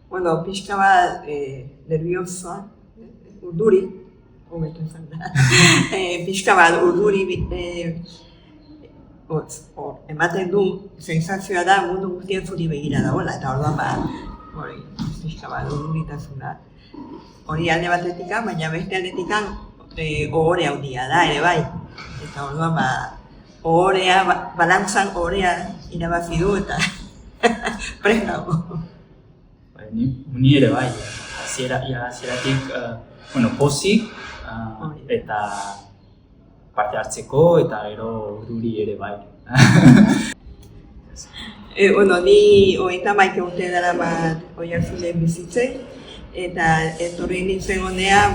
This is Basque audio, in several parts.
Bueno, pixka bat nerviosoa, urduri, hobeto izan da. Pixka bat urduri ematen du sensazioa da mundu guztien zuri begira dagoela, eta orduan pixka bat urduritasuna. Hori alde batetikan, baina beste aldetikan ohore handia da ere bai. Eta orduan ohorea, balantzan ohorea irabazi du eta prest nago. Ni ere bai, hasieratik pozik eta parte hartzeko eta gero urduri ere bai. Ni 31 urte daramat Oiartzunen bizitzen eta etorri nintzen honea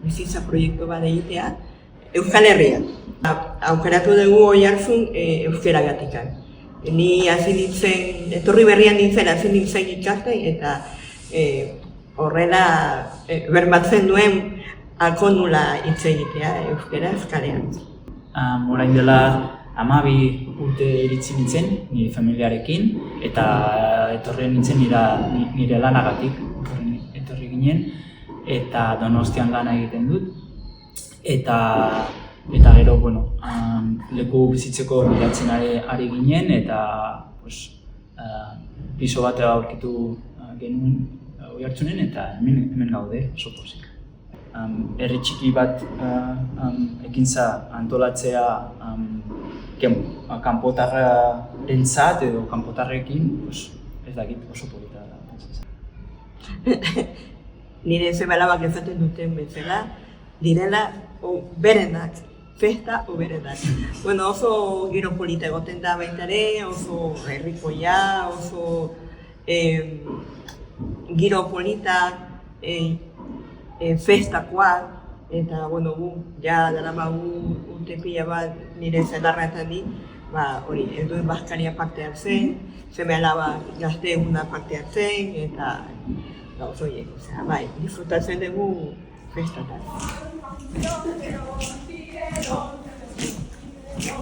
bizitza proiektu bat egitea Euskal Herrian. Aukeratu dugu Oiartzun euskeragatikan. Ni etorri berrian hasi nintzen ikasten eta horrela bermatzen duen alkonula hitz egitea euskaraz kalean. Orain dela 12 urte iritsi nintzen nire familiarekin eta etorri nintzen nire lanagatik etorri ginen eta Donostian lana egiten dut eta gero, leku bizitzeko bilatzen ari ginen eta piso bat aurkitu genuen Oiartzunen eta hemen gaude, oso pozik. Herri txiki bat ekintza antolatzea kanpotarrarentzat edo kanpotarrekin ez dakit oso polita da. Nire seme-alabak esaten duten bezala direla berenak. Festa berenak. Oso giro polita egoten da baita ere, oso herrikoia, oso giro polita, festakoak, eta gu ja daramagu urte pila bat nire zenarretan di, hori, helduen Baskaria parte hartzen, seme-alabak gazte eguna parte hartzen, eta oso horiek, disfrutatzen dugu festatan.